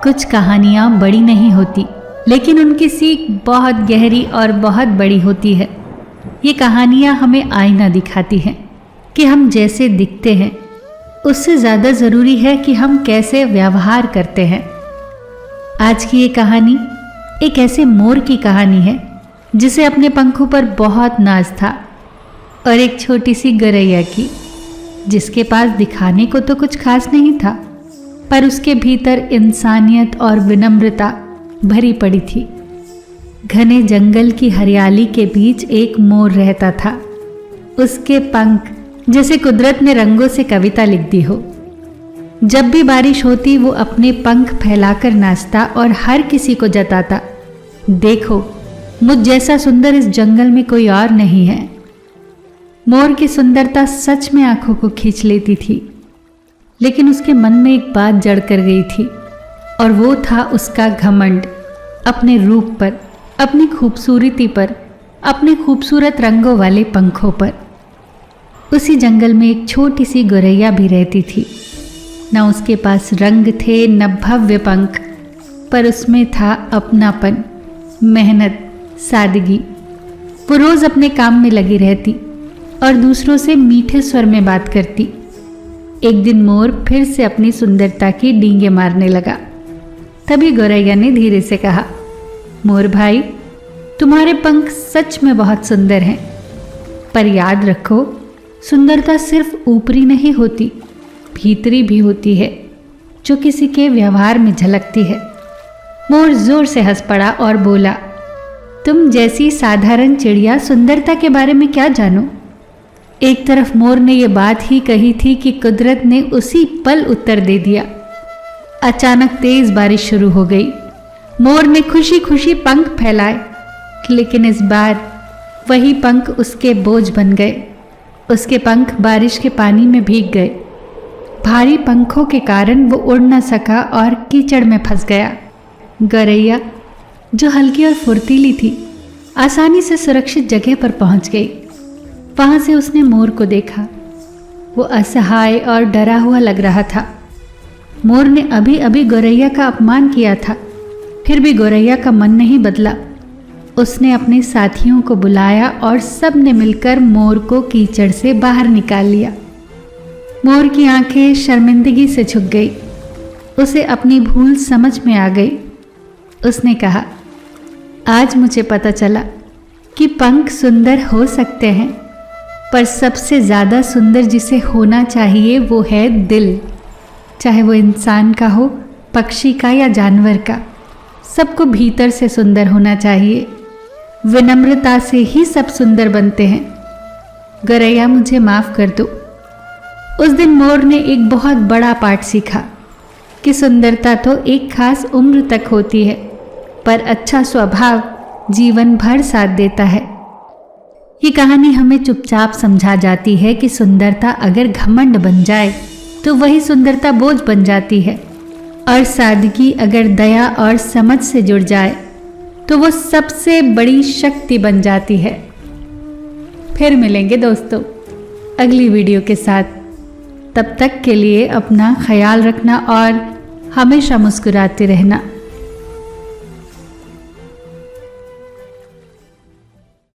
कुछ कहानियाँ बड़ी नहीं होती, लेकिन उनकी सीख बहुत गहरी और बहुत बड़ी होती है। ये कहानियाँ हमें आईना दिखाती हैं कि हम जैसे दिखते हैं उससे ज़्यादा ज़रूरी है कि हम कैसे व्यवहार करते हैं। आज की ये कहानी एक ऐसे मोर की कहानी है जिसे अपने पंखों पर बहुत नाज था, और एक छोटी सी गौरैया की जिसके पास दिखाने को तो कुछ खास नहीं था, पर उसके भीतर इंसानियत और विनम्रता भरी पड़ी थी। घने जंगल की हरियाली के बीच एक मोर रहता था। उसके पंख जैसे कुदरत ने रंगों से कविता लिख दी हो। जब भी बारिश होती वो अपने पंख फैलाकर नाचता और हर किसी को जताता, देखो मुझ जैसा सुंदर इस जंगल में कोई और नहीं है। मोर की सुंदरता सच में आंखों को खींच लेती थी, लेकिन उसके मन में एक बात जड़ कर गई थी, और वो था उसका घमंड अपने रूप पर, अपनी खूबसूरती पर, अपने खूबसूरत रंगों वाले पंखों पर। उसी जंगल में एक छोटी सी गौरैया भी रहती थी। न उसके पास रंग थे न भव्य पंख, पर उसमें था अपनापन, मेहनत, सादगी। वो रोज अपने काम में लगी रहती और दूसरों से मीठे स्वर में बात करती। एक दिन मोर फिर से अपनी सुंदरता की डींगे मारने लगा। तभी गौरैया ने धीरे से कहा, मोर भाई, तुम्हारे पंख सच में बहुत सुंदर हैं, पर याद रखो सुंदरता सिर्फ ऊपरी नहीं होती, भीतरी भी होती है, जो किसी के व्यवहार में झलकती है। मोर जोर से हंस पड़ा और बोला, तुम जैसी साधारण चिड़िया सुंदरता के बारे में क्या जानो। एक तरफ मोर ने यह बात ही कही थी कि कुदरत ने उसी पल उत्तर दे दिया। अचानक तेज बारिश शुरू हो गई। मोर ने खुशी खुशी पंख फैलाए, लेकिन इस बार वही पंख उसके बोझ बन गए। उसके पंख बारिश के पानी में भीग गए। भारी पंखों के कारण वो उड़ न सका और कीचड़ में फंस गया। गौरैया, जो हल्की और फुर्तीली थी, आसानी से सुरक्षित जगह पर पहुंच गई। वहां से उसने मोर को देखा। वो असहाय और डरा हुआ लग रहा था। मोर ने अभी अभी गौरैया का अपमान किया था, फिर भी गौरैया का मन नहीं बदला। उसने अपने साथियों को बुलाया और सब ने मिलकर मोर को कीचड़ से बाहर निकाल लिया। मोर की आंखें शर्मिंदगी से झुक गई। उसे अपनी भूल समझ में आ गई। उसने कहा, आज मुझे पता चला कि पंख सुंदर हो सकते हैं, पर सबसे ज़्यादा सुंदर जिसे होना चाहिए वो है दिल। चाहे वो इंसान का हो, पक्षी का या जानवर का, सबको भीतर से सुंदर होना चाहिए। विनम्रता से ही सब सुंदर बनते हैं। गौरैया, मुझे माफ़ कर दो। उस दिन मोर ने एक बहुत बड़ा पाठ सीखा कि सुंदरता तो एक खास उम्र तक होती है, पर अच्छा स्वभाव जीवन भर साथ देता है। ये कहानी हमें चुपचाप समझा जाती है कि सुंदरता अगर घमंड बन जाए तो वही सुंदरता बोझ बन जाती है, और सादगी अगर दया और समझ से जुड़ जाए तो वो सबसे बड़ी शक्ति बन जाती है। फिर मिलेंगे दोस्तों अगली वीडियो के साथ। तब तक के लिए अपना ख्याल रखना और हमेशा मुस्कुराते रहना।